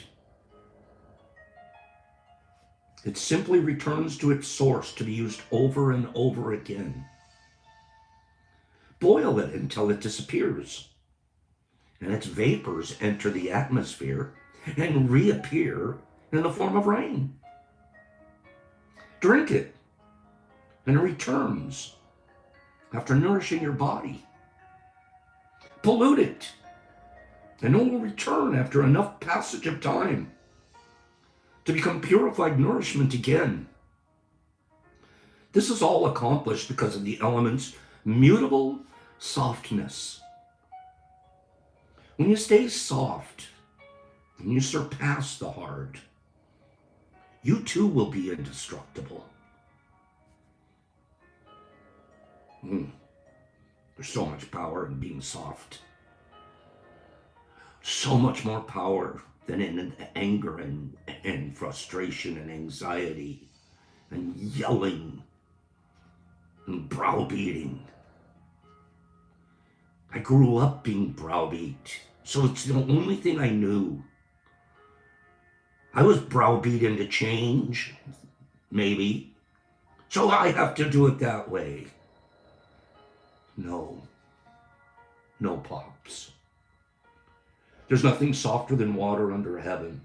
It simply returns to its source to be used over and over again. Boil it until it disappears, and its vapors enter the atmosphere and reappear in the form of rain. Drink it, and it returns after nourishing your body. Pollute it, and it will return after enough passage of time to become purified nourishment again. This is all accomplished because of the element's mutable softness. When you stay soft and you surpass the hard, you too will be indestructible. There's so much power in being soft. So much more power than in anger and frustration and anxiety and yelling and browbeating. I grew up being browbeat, so it's the only thing I knew. I was browbeat into change, maybe, so I have to do it that way. No, Pops. There's nothing softer than water under heaven.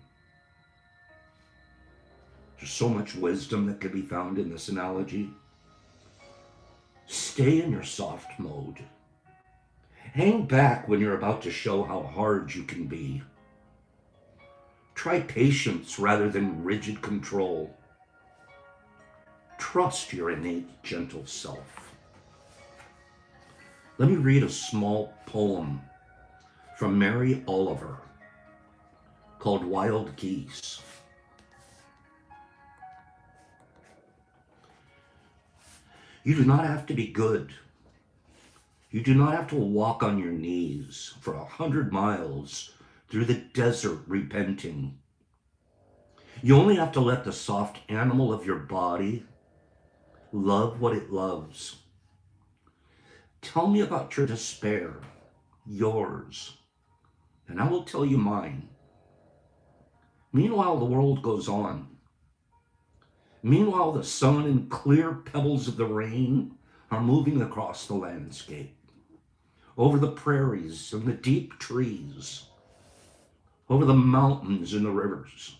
There's so much wisdom that could be found in this analogy. Stay in your soft mode. Hang back when you're about to show how hard you can be. Try patience rather than rigid control. Trust your innate gentle self. Let me read a small poem from Mary Oliver called Wild Geese. You do not have to be good. You do not have to walk on your knees for 100 miles through the desert repenting. You only have to let the soft animal of your body love what it loves. Tell me about your despair, yours, and I will tell you mine. Meanwhile, the world goes on. Meanwhile, the sun and clear pebbles of the rain are moving across the landscape, over the prairies and the deep trees, over the mountains and the rivers.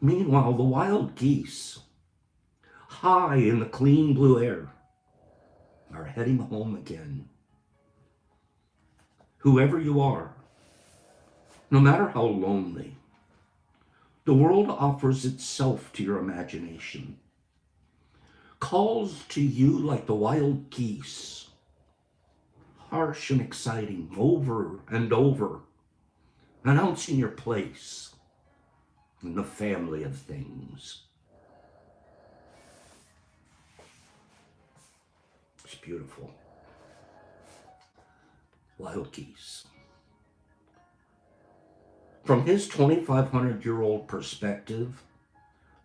Meanwhile, the wild geese, high in the clean blue air, are heading home again. Whoever you are, no matter how lonely, the world offers itself to your imagination, calls to you like the wild geese, harsh and exciting, over and over, announcing your place in the family of things. It's beautiful. Wild geese. From his 2,500-year-old perspective,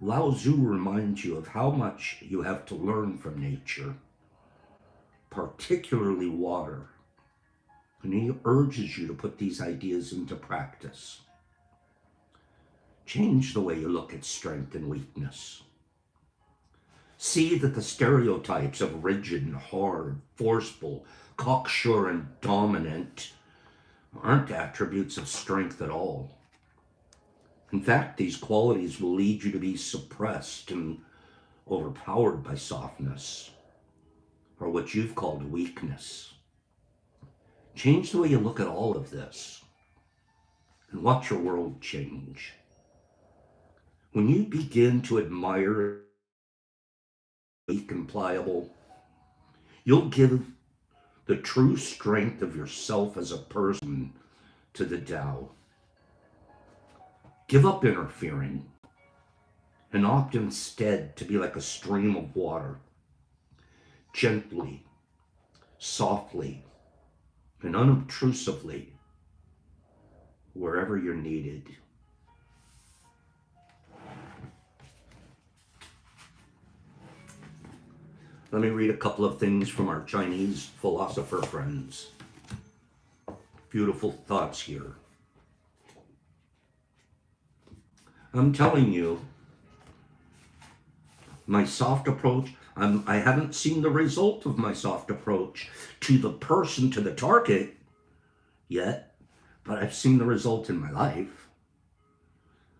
Lao Tzu reminds you of how much you have to learn from nature, particularly water, and he urges you to put these ideas into practice. Change the way you look at strength and weakness. See that the stereotypes of rigid and hard, forceful, cocksure and dominant aren't attributes of strength at all. In fact, these qualities will lead you to be suppressed and overpowered by softness, or what you've called weakness. Change the way you look at all of this, and watch your world change. When you begin to admire weak and pliable, you'll give the true strength of yourself as a person to the Tao. Give up interfering and opt instead to be like a stream of water, gently, softly, and unobtrusively wherever you're needed. Let me read a couple of things from our Chinese philosopher friends. Beautiful thoughts here. I'm telling you, my soft approach, I haven't seen the result of my soft approach to the person, to the target yet, but I've seen the result in my life.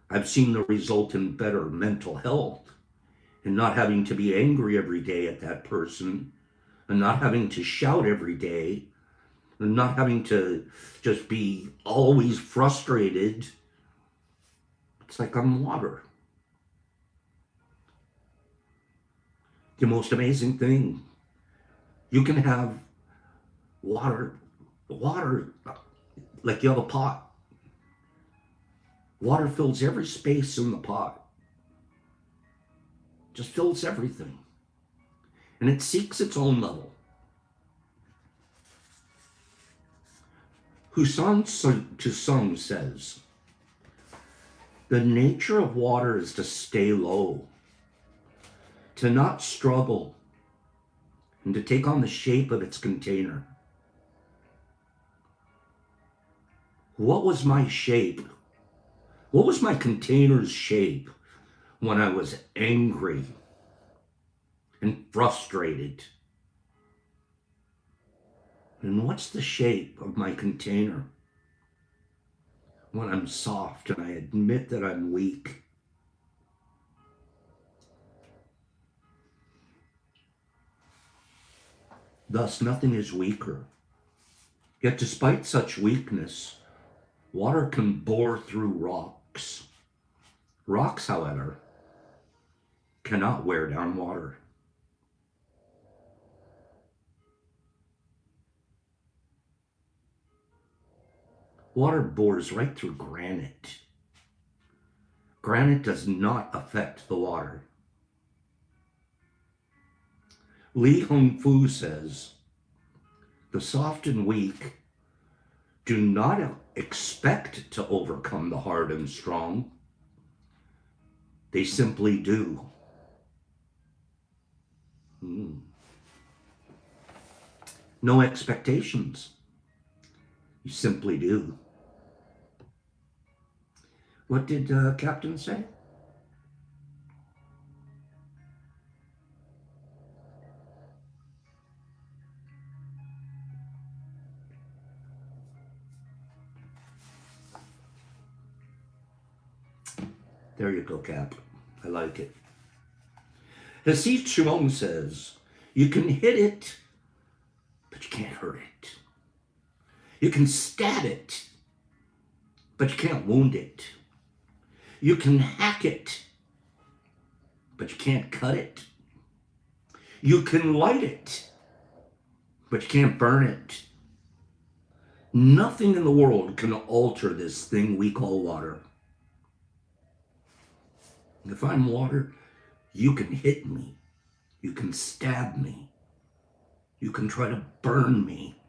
I've seen the result in better mental health and not having to be angry every day at that person and not having to shout every day and not having to just be always frustrated. It's like I'm water. The most amazing thing, you can have water, like you have a pot. Water fills every space in the pot. Just fills everything. And it seeks its own level. Husan Tzu says, the nature of water is to stay low, to not struggle, and to take on the shape of its container. What was my shape? What was my container's shape when I was angry and frustrated? And what's the shape of my container when I'm soft and I admit that I'm weak? Thus, nothing is weaker. Yet despite such weakness, water can bore through rocks. Rocks, however, cannot wear down water. Water bores right through granite. Granite does not affect the water. Li Hongfu says, the soft and weak do not expect to overcome the hard and strong. They simply do. No expectations. You simply do. What did Captain say? There you go, Cap. I like it. Hasid Shimon says, you can hit it, but you can't hurt it. You can stab it, but you can't wound it. You can hack it, but you can't cut it. You can light it, but you can't burn it. Nothing in the world can alter this thing we call water. If I'm water, you can hit me. You can stab me. You can try to burn me.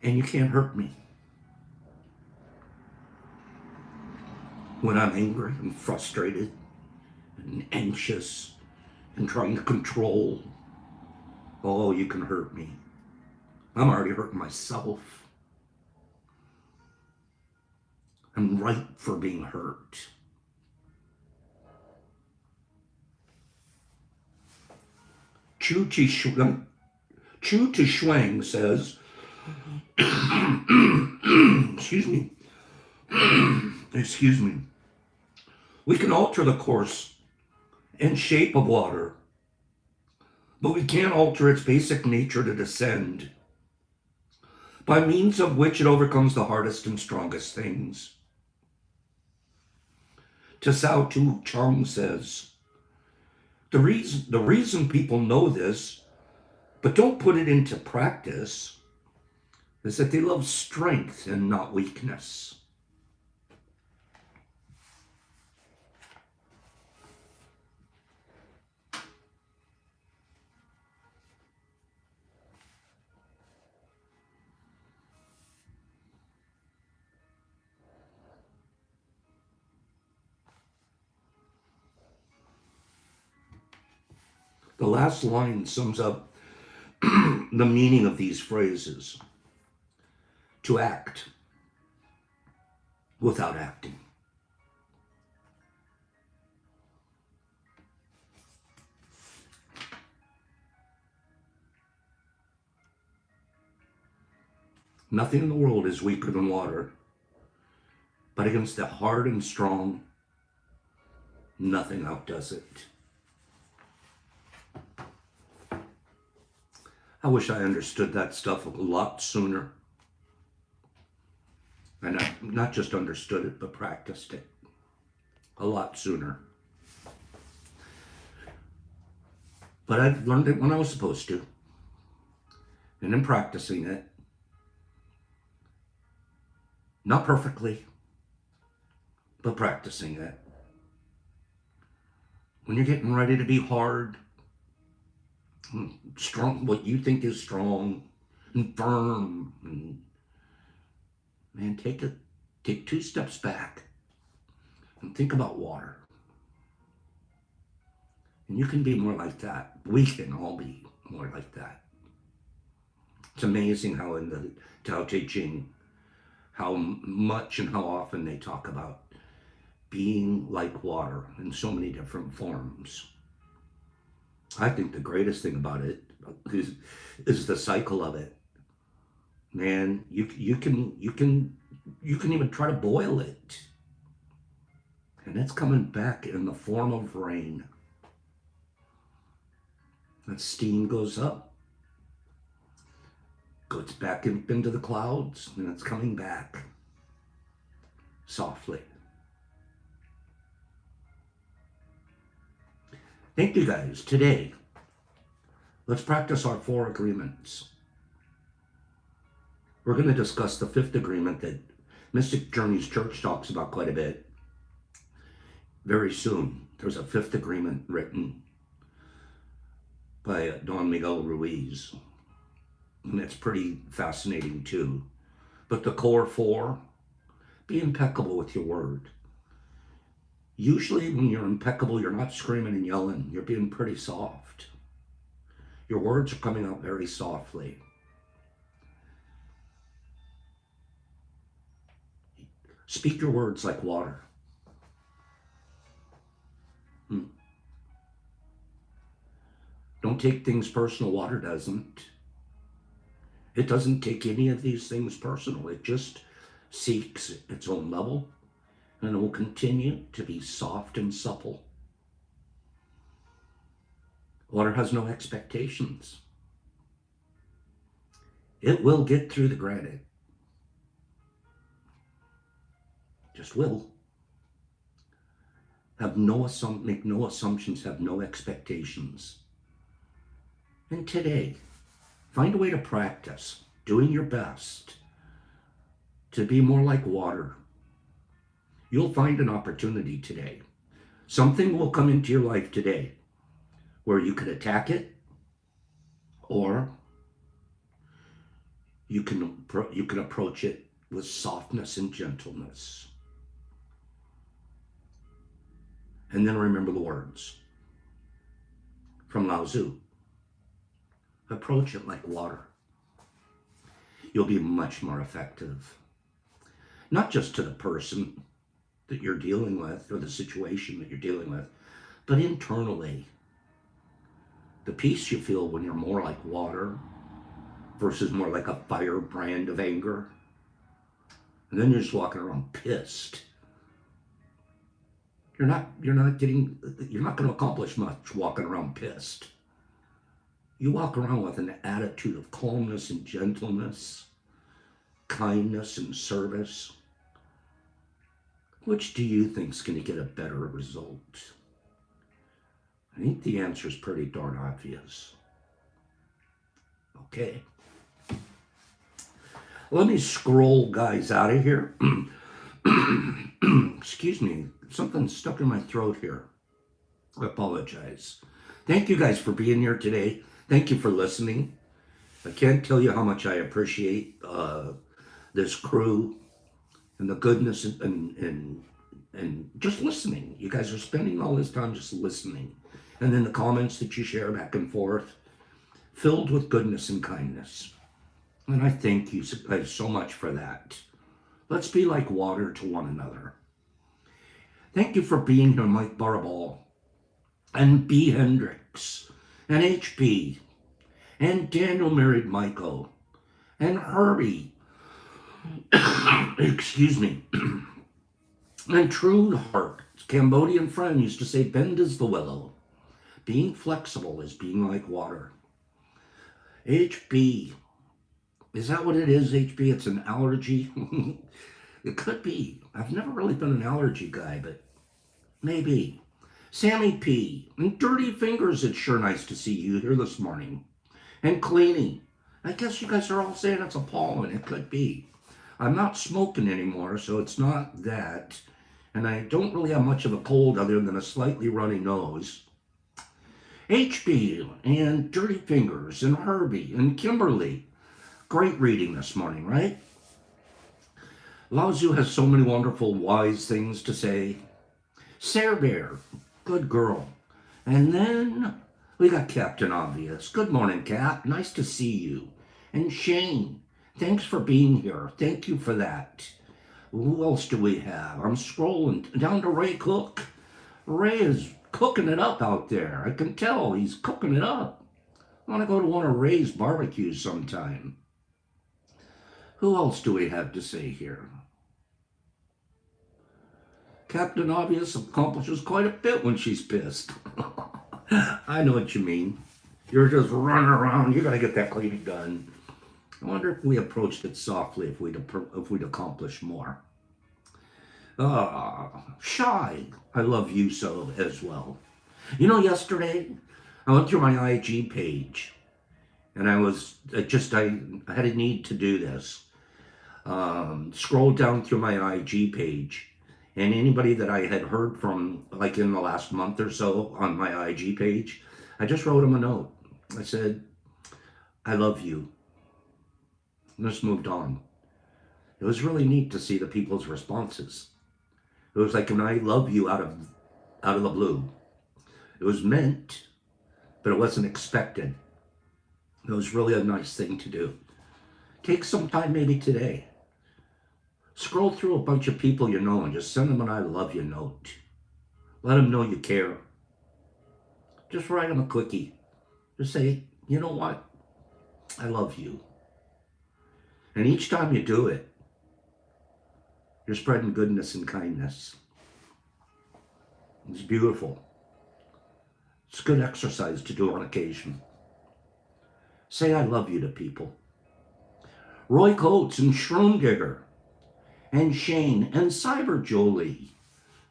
And you can't hurt me. When I'm angry and frustrated and anxious and trying to control, oh, you can hurt me. I'm already hurting myself. I'm ripe for being hurt. Chu Shuang says, excuse me, we can alter the course and shape of water, but we can't alter its basic nature to descend, by means of which it overcomes the hardest and strongest things. Tsao Tu Chong says, the reason people know this, but don't put it into practice, is that they love strength and not weakness. The last line sums up the meaning of these phrases: to act without acting. Nothing in the world is weaker than water, but against the hard and strong, nothing outdoes it. I wish I understood that stuff a lot sooner. And I not just understood it, but practiced it a lot sooner. But I learned it when I was supposed to. And in practicing it, not perfectly, but practicing it. When you're getting ready to be hard, strong, what you think is strong and firm, and man, take 2 steps back and think about water. And you can be more like that. We can all be more like that. It's amazing how in the Tao Te Ching, how much and how often they talk about being like water in so many different forms. I think the greatest thing about it is the cycle of it. Man, you can even try to boil it, and it's coming back in the form of rain. That steam goes up, goes back into the clouds, and it's coming back softly. Thank you guys. Today, let's practice our 4 agreements. We're going to discuss the 5th agreement that Mystic Journeys Church talks about quite a bit. Very soon, there's a 5th agreement written by Don Miguel Ruiz. And it's pretty fascinating too. But the core 4, be impeccable with your word. Usually when you're impeccable, you're not screaming and yelling. You're being pretty soft. Your words are coming out very softly. Speak your words like water. Don't take things personal. Water doesn't. It doesn't take any of these things personal. It just seeks its own level, and it will continue to be soft and supple. Water has no expectations. It will get through the granite. Just will. Make no assumptions, have no expectations. And today, find a way to practice doing your best to be more like water. You'll find an opportunity today. Something will come into your life today where you could attack it, or you can approach it with softness and gentleness. And then remember the words from Lao Tzu. Approach it like water. You'll be much more effective. Not just to the person that you're dealing with or the situation that you're dealing with, but internally. The peace you feel when you're more like water versus more like a firebrand of anger. And then you're just walking around pissed. You're not going to accomplish much walking around pissed. You walk around with an attitude of calmness and gentleness, kindness and service. Which do you think is going to get a better result? I think the answer is pretty darn obvious. Okay. Let me scroll guys out of here. Excuse me, something stuck in my throat here. I apologize. Thank you guys for being here today. Thank you for listening. I can't tell you how much I appreciate this crew and the goodness and just listening. You guys are spending all this time just listening. And then the comments that you share back and forth, filled with goodness and kindness. And I thank you guys so much for that. Let's be like water to one another. Thank you for being here, Mike Barball, and B. Hendricks, and HB, and Daniel married Michael, and Herbie, excuse me, and True Heart, Cambodian friend, used to say, bend is the willow. Being flexible is being like water. HB, is that what it is, HB? It's an allergy? It could be. I've never really been an allergy guy, but maybe. Sammy P. And Dirty Fingers, it's sure nice to see you here this morning. And Cleaning. I guess you guys are all saying it's a pollen. It could be. I'm not smoking anymore, so it's not that. And I don't really have much of a cold other than a slightly runny nose. HB and Dirty Fingers and Herbie and Kimberly. Great reading this morning, right? Lao Tzu has so many wonderful, wise things to say. Sarah Bear, good girl. And then we got Captain Obvious. Good morning, Cap. Nice to see you. And Shane, thanks for being here. Thank you for that. Who else do we have? I'm scrolling down to Ray Cook. Ray is cooking it up out there. I can tell he's cooking it up. I want to go to one of Ray's barbecues sometime. Who else do we have to say here? Captain Obvious accomplishes quite a bit when she's pissed. I know what you mean. You're just running around. You got to get that cleaning done. I wonder if we approached it softly, if we'd accomplish more. Shy. I love you so as well. You know, yesterday I went through my IG page, and I had a need to do this. Scrolled down through my IG page, and anybody that I had heard from, like in the last month or so on my IG page, I just wrote them a note. I said, I love you. And just moved on. It was really neat to see the people's responses. It was like an I love you out of the blue. It was meant, but it wasn't expected. It was really a nice thing to do. Take some time maybe today. Scroll through a bunch of people you know and just send them an I love you note. Let them know you care. Just write them a quickie. Just say, you know what? I love you. And each time you do it, you're spreading goodness and kindness. It's beautiful. It's good exercise to do on occasion. Say I love you to people. Roy Coates and Shroom Digger and Shane and Cyber Jolie.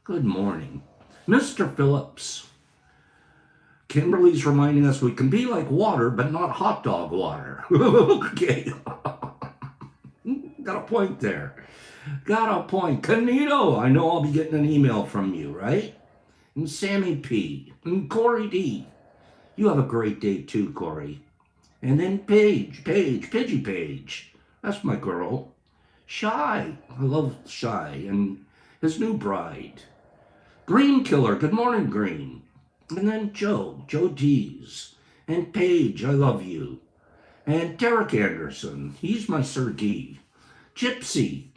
Good morning. Mr. Phillips. Kimberly's reminding us we can be like water, but not hot dog water. Okay. Got a point there. Got a point. Canito, I know I'll be getting an email from you, right? And Sammy P. And Corey D. You have a great day too, Corey. And then Pidgey Page. That's my girl. Shy. I love Shy and his new bride. Green Killer. Good morning, Green. And then Joe D's. And Paige, I love you. And Derek Anderson. He's my Sir D. Gypsy.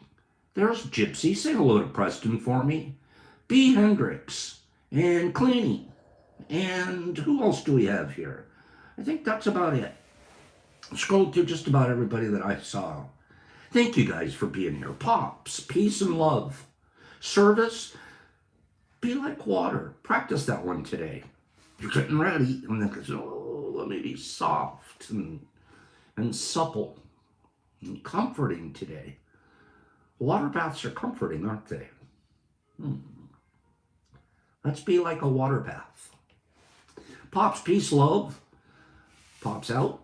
There's Gypsy. Say hello to Preston for me. B. Hendricks. And Cleany. And who else do we have here? I think that's about it. Scrolled through just about everybody that I saw. Thank you guys for being here. Pops, peace and love. Service, be like water. Practice that one today. You're getting ready. And then, let me be soft and supple and comforting today. Water baths are comforting, aren't they? Let's be like a water bath. Pops, peace, love. Pops out.